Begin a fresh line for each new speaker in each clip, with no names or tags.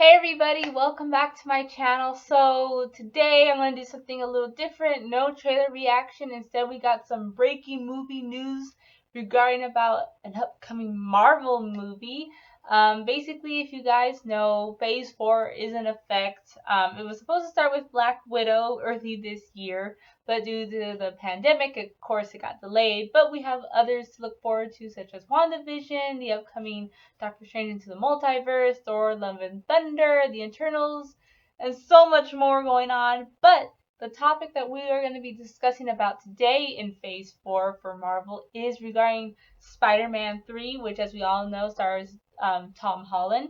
Hey everybody, welcome back to my channel. So today I'm going to do something a little different. No trailer reaction. Instead we got some breaking movie news regarding about an upcoming Marvel movie. Basically, if you guys know, Phase 4 is in effect. It was supposed to start with Black Widow early this year, but due to the pandemic, of course, it got delayed. But we have others to look forward to, such as WandaVision, the upcoming Doctor Strange into the Multiverse, Thor, Love and Thunder, The Eternals, and so much more going on. But the topic that we are going to be discussing about today in Phase 4 for Marvel is regarding Spider-Man 3, which, as we all know, stars Tom Holland.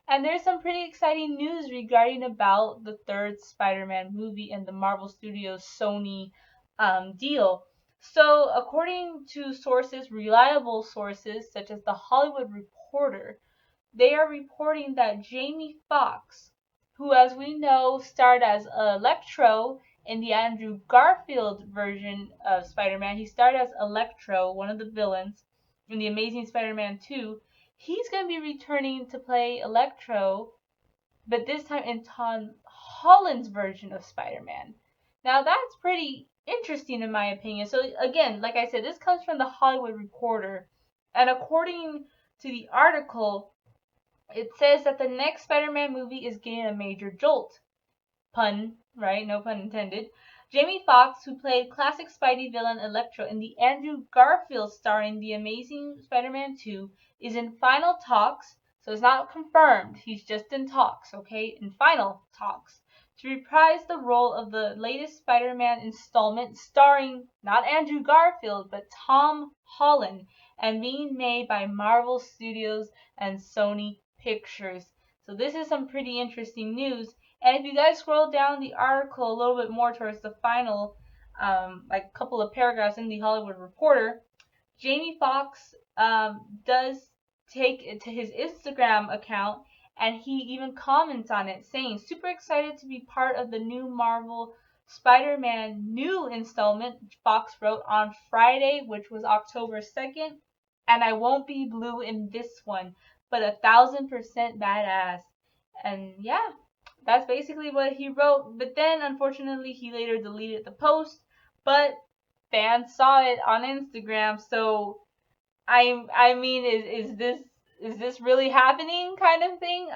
And there's some pretty exciting news regarding about the third Spider-Man movie and the Marvel Studios Sony deal. So, according to sources, reliable sources such as The Hollywood Reporter, they are reporting that Jamie Foxx, who, as we know, starred as Electro in the Andrew Garfield version of Spider-Man, he starred as Electro, one of the villains, in The Amazing Spider-Man 2. He's going to be returning to play Electro, but this time in Tom Holland's version of Spider-Man. Now that's pretty interesting in my opinion. So again, like I said, this comes from the Hollywood Reporter, and according to the article, it says that the next Spider-Man movie is getting a major jolt. Pun, right? No pun intended. Jamie Foxx, who played classic Spidey villain Electro in the Andrew Garfield starring The Amazing Spider-Man 2, is in final talks, so it's not confirmed, he's just in talks, okay? In final talks, to reprise the role of the latest Spider-Man installment starring not Andrew Garfield, but Tom Holland, and being made by Marvel Studios and Sony Pictures. So this is some pretty interesting news. And if you guys scroll down the article a little bit more towards the final, like couple of paragraphs in the Hollywood Reporter, Jamie Foxx does take it to his Instagram account, and he even comments on it saying, "Super excited to be part of the new Marvel Spider-Man new installment," Fox wrote on Friday, which was October 2nd, "and I won't be blue in this one, but 1,000% badass." And yeah, that's basically what he wrote. But then, unfortunately, he later deleted the post. But fans saw it on Instagram, so I mean, is this really happening? Kind of thing.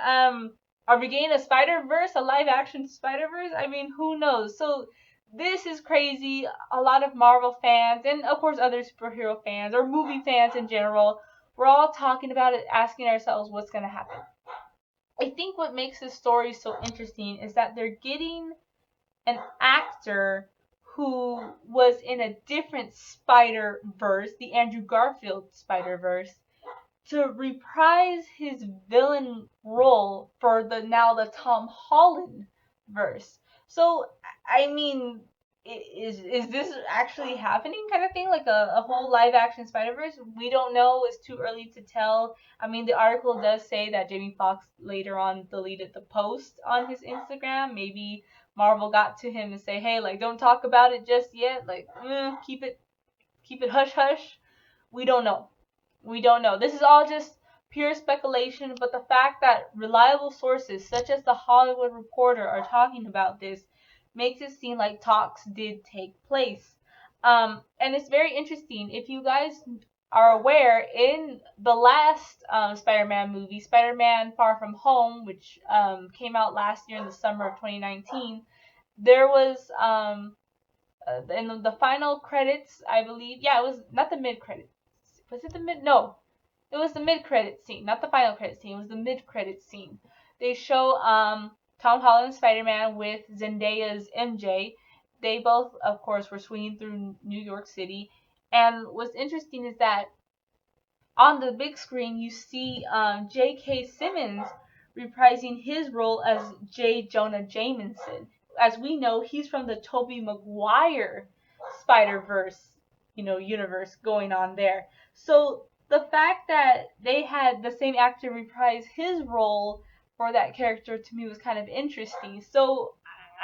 Are we getting a Spider-Verse, a live-action Spider-Verse? I mean, who knows? So this is crazy. A lot of Marvel fans, and of course other superhero fans or movie fans in general, we're all talking about it, asking ourselves what's gonna happen. I think what makes this story so interesting is that they're getting an actor who was in a different Spider-Verse, the Andrew Garfield Spider-Verse, to reprise his villain role for the Tom Holland verse. So I mean, is this actually happening, kind of thing, like a whole live action Spider-Verse? We don't know. It's too early to tell. I mean, the article does say that Jamie Foxx later on deleted the post on his Instagram. Maybe Marvel got to him and say, hey, like, don't talk about it just yet. Like, keep it hush hush. We don't know. We don't know. This is all just pure speculation, but the fact that reliable sources such as the Hollywood Reporter are talking about this makes it seem like talks did take place. And it's very interesting. If you guys are aware, in the last Spider-Man movie, Spider-Man Far From Home, which came out last year in the summer of 2019, there was in the final credits, I believe. Yeah, it was not the mid credits. Was it the mid? No, it was the mid credit scene, not the final credit scene. It was the mid credit scene. They show Tom Holland's Spider-Man with Zendaya's MJ. They both, of course, were swinging through New York City. And what's interesting is that on the big screen you see J.K. Simmons reprising his role as J. Jonah Jameson. As we know, he's from the Tobey Maguire Spider-Verse, universe going on there. So the fact that they had the same actor reprise his role for that character to me was kind of interesting. So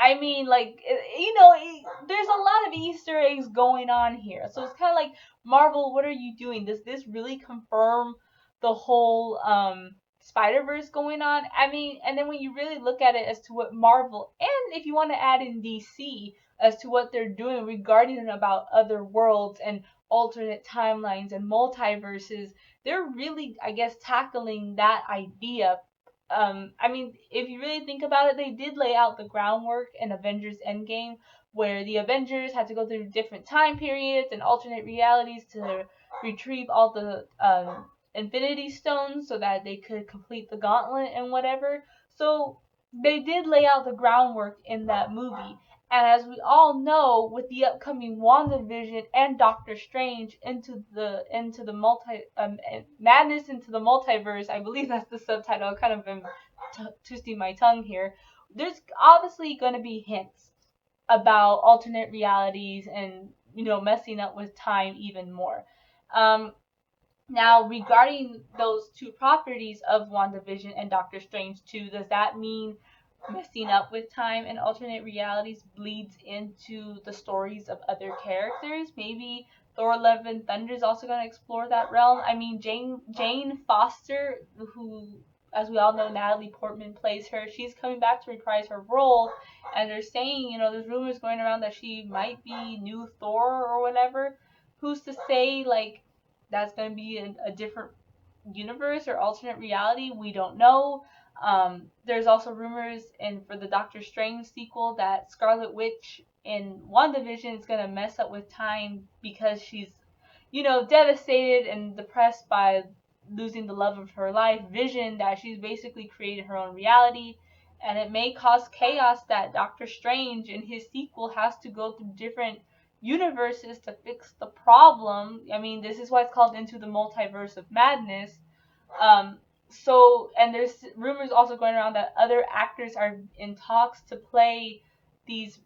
I mean, like, there's a lot of Easter eggs going on here. So it's kind of like, Marvel, what are you doing? Does this really confirm the whole Spider-Verse going on. I mean, and then when you really look at it as to what Marvel, and if you want to add in DC, as to what they're doing regarding about other worlds and alternate timelines and multiverses, they're really, I guess, tackling that idea. I mean, if you really think about it, they did lay out the groundwork in Avengers Endgame, where the Avengers had to go through different time periods and alternate realities to retrieve all the Infinity Stones so that they could complete the gauntlet and whatever. So they did lay out the groundwork in that movie. And as we all know, with the upcoming WandaVision and Doctor Strange into the madness into the multiverse, I believe that's the subtitle. I kind of am twisting my tongue here. There's obviously going to be hints about alternate realities and messing up with time even more. Um, Now, regarding those two properties of WandaVision and Doctor Strange 2, does that mean messing up with time and alternate realities bleeds into the stories of other characters? Maybe Thor: Love and Thunder is also going to explore that realm. I mean, Jane Foster, who, as we all know, Natalie Portman plays her, she's coming back to reprise her role, and they're saying, there's rumors going around that she might be new Thor or whatever. Who's to say, like, that's going to be a different universe or alternate reality? We don't know. There's also rumors for the Doctor Strange sequel that Scarlet Witch in WandaVision is going to mess up with time because she's, devastated and depressed by losing the love of her life, Vision, that she's basically created her own reality. And it may cause chaos that Doctor Strange in his sequel has to go through different universes to fix the problem. I mean, this is why it's called Into the Multiverse of Madness. And there's rumors also going around that other actors are in talks to play these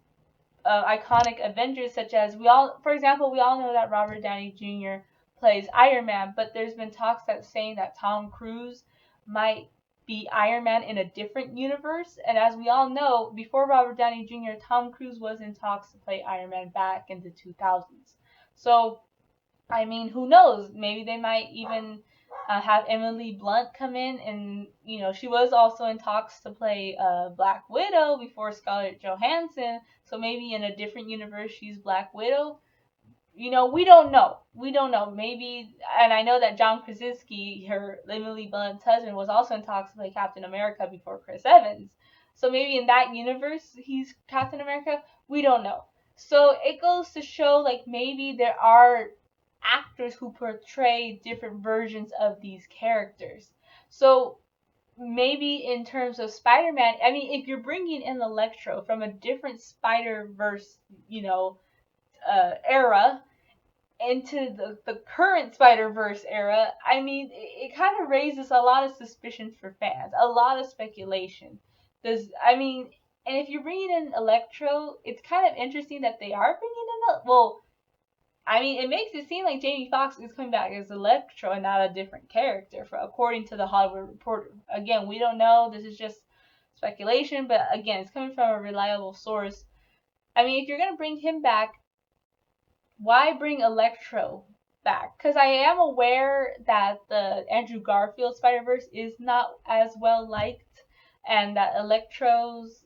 iconic Avengers, such as for example, we all know that Robert Downey Jr. plays Iron Man, but there's been talks that saying that Tom Cruise might be Iron Man in a different universe. And as we all know, before Robert Downey Jr., Tom Cruise was in talks to play Iron Man back in the 2000s. So, I mean, who knows? Maybe they might even have Emily Blunt come in, and she was also in talks to play Black Widow before Scarlett Johansson. So maybe in a different universe she's Black Widow. We don't know. We don't know. Maybe, and I know that John Krasinski, her Emily Blunt's husband, was also in talks to play Captain America before Chris Evans. So maybe in that universe he's Captain America. We don't know. So it goes to show, like, maybe there are actors who portray different versions of these characters. So maybe in terms of Spider-Man, I mean, if you're bringing in Electro from a different Spider-Verse, era into the current Spider-Verse era, I mean, it kind of raises a lot of suspicion for fans, a lot of speculation. And if you're bringing in Electro, it's kind of interesting that they are bringing in it makes it seem like Jamie Foxx is coming back as Electro and not a different character, according to the Hollywood Reporter. Again, we don't know. This is just speculation, but again, it's coming from a reliable source. I mean, if you're going to bring him back, why bring Electro back? Because I am aware that the Andrew Garfield Spider-verse is not as well liked, and that Electro's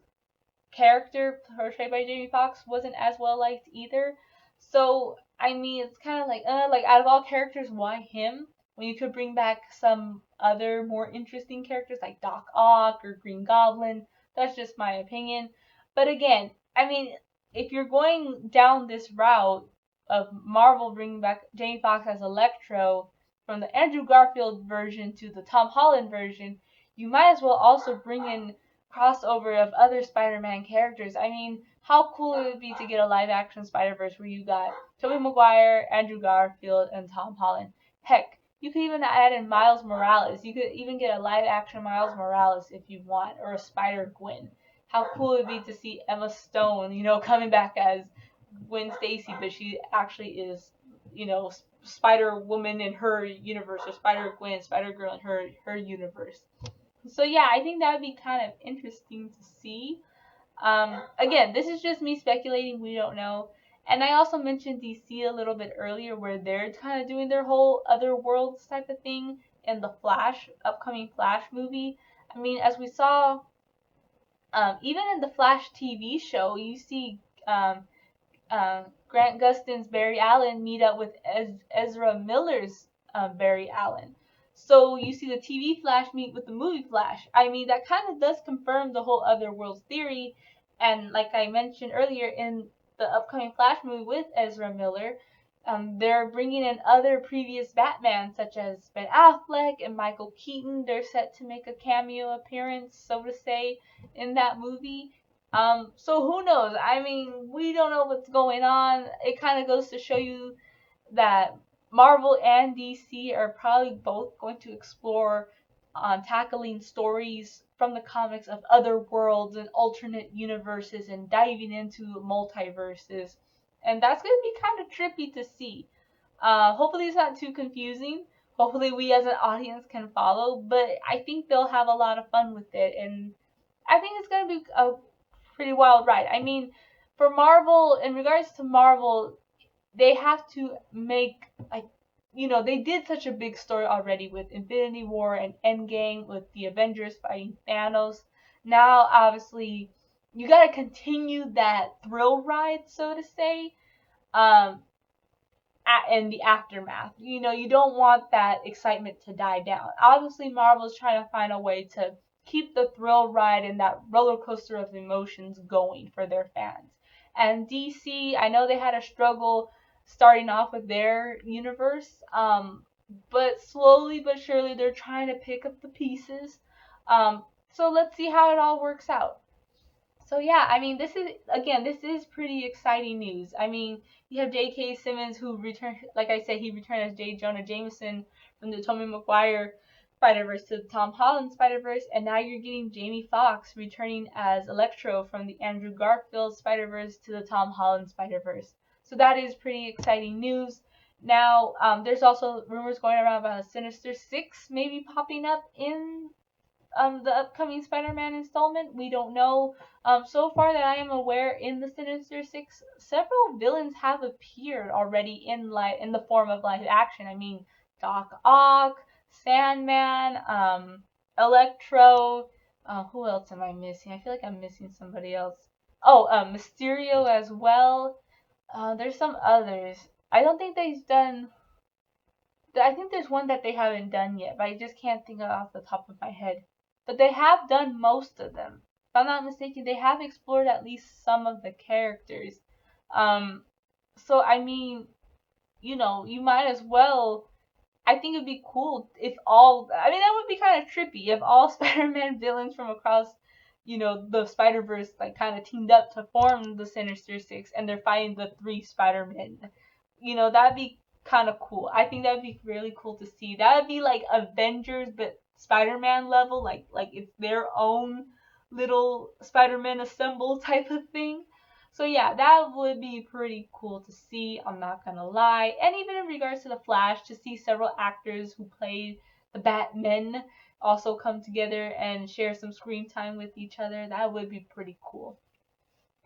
character portrayed by Jamie Foxx wasn't as well liked either. So, I mean, it's kind of like out of all characters, why him? When you could bring back some other more interesting characters like Doc Ock or Green Goblin. That's just my opinion. But again, I mean, if you're going down this route of Marvel bringing back Jamie Foxx as Electro from the Andrew Garfield version to the Tom Holland version, you might as well also bring in crossover of other Spider-Man characters. I mean, how cool it would be to get a live-action Spider-Verse where you got Tobey Maguire, Andrew Garfield, and Tom Holland. Heck, you could even add in Miles Morales. You could even get a live-action Miles Morales if you want, or a Spider-Gwen. How cool it would be to see Emma Stone, coming back as Gwen Stacy, but she actually is, Spider-Woman in her universe, or Spider-Gwen, Spider-Girl in her universe. So yeah, I think that would be kind of interesting to see. Again, this is just me speculating. We don't know. And I also mentioned DC a little bit earlier, where they're kind of doing their whole other worlds type of thing in the upcoming Flash movie. I mean, as we saw, even in the Flash TV show, you see Grant Gustin's Barry Allen meet up with Ezra Miller's Barry Allen. So you see the TV Flash meet with the movie Flash. I mean, that kind of does confirm the whole other worlds theory. And like I mentioned earlier, in the upcoming Flash movie with Ezra Miller, they're bringing in other previous Batman, such as Ben Affleck and Michael Keaton. They're set to make a cameo appearance, so to say, in that movie. So who knows? I mean, we don't know what's going on. It kind of goes to show you that Marvel and DC are probably both going to explore tackling stories from the comics of other worlds and alternate universes and diving into multiverses. And that's going to be kind of trippy to see. Hopefully it's not too confusing. Hopefully we as an audience can follow, but I think they'll have a lot of fun with it, and I think it's going to be a pretty wild ride. I mean, for Marvel, in regards to Marvel, they have to make, like, they did such a big story already with Infinity War and Endgame, with the Avengers fighting Thanos. Now, obviously, you gotta continue that thrill ride, so to say, um, in the aftermath. You don't want that excitement to die down. Obviously, Marvel's trying to find a way to keep the thrill ride and that roller coaster of emotions going for their fans. And DC, I know they had a struggle starting off with their universe, but slowly but surely they're trying to pick up the pieces. So let's see how it all works out. So yeah, I mean, this is pretty exciting news. I mean, you have J.K. Simmons, who returned, like I said, he returned as J. Jonah Jameson from the Tobey Maguire Spider-Verse to the Tom Holland Spider-Verse, and now you're getting Jamie Foxx returning as Electro from the Andrew Garfield Spider-Verse to the Tom Holland Spider-Verse. So that is pretty exciting news. Now, there's also rumors going around about a Sinister Six maybe popping up in the upcoming Spider-Man installment. We don't know. So far that I am aware, in the Sinister Six, several villains have appeared already in the form of live action. I mean, Doc Ock, Sandman, Electro. Who else am I missing? I feel like I'm missing somebody else. Oh, Mysterio as well. There's some others. I don't think they've done. I think there's one that they haven't done yet, but I just can't think of off the top of my head. But they have done most of them. If I'm not mistaken, they have explored at least some of the characters. So I mean, you might as well. I think it'd be cool if all. I mean, that would be kind of trippy if all Spider-Man villains from across, the Spider-Verse like kind of teamed up to form the Sinister Six, and they're fighting the three Spider-Men. That'd be kind of cool. I think that'd be really cool to see. That would be like Avengers, but Spider-Man level, like it's their own little Spider-Man assemble type of thing. So yeah, that would be pretty cool to see, I'm not gonna lie. And even in regards to the Flash, to see several actors who played the Batmen also come together and share some screen time with each other, that would be pretty cool.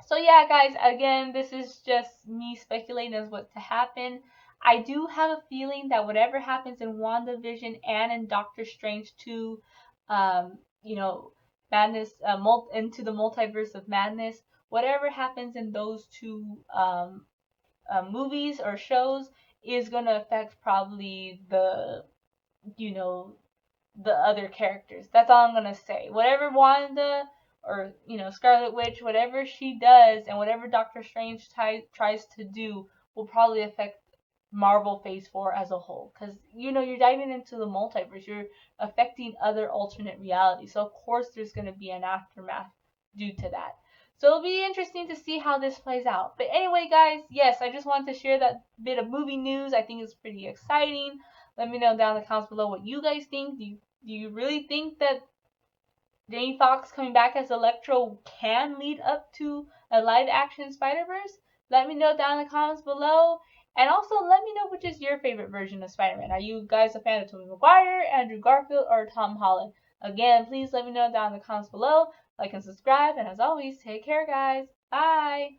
So yeah, guys, again, this is just me speculating as what to happen. I do have a feeling that whatever happens in WandaVision and in Doctor Strange 2, um, you know, Madness, into the Multiverse of Madness, whatever happens in those two movies or shows is going to affect probably you know, the other characters. That's all I'm gonna say. Whatever Wanda or Scarlet Witch, whatever she does, and whatever Doctor Strange tries to do, will probably affect Marvel Phase 4 as a whole. Because you're diving into the multiverse, you're affecting other alternate realities. So of course there's gonna be an aftermath due to that. So it'll be interesting to see how this plays out. But anyway, guys, yes, I just wanted to share that bit of movie news. I think it's pretty exciting. Let me know down in the comments below what you guys think. Do you really think that Jamie Foxx coming back as Electro can lead up to a live action Spider-Verse? Let me know down in the comments below. And also let me know which is your favorite version of Spider-Man. Are you guys a fan of Tobey Maguire, Andrew Garfield, or Tom Holland? Again, please let me know down in the comments below. Like and subscribe. And as always, take care, guys. Bye.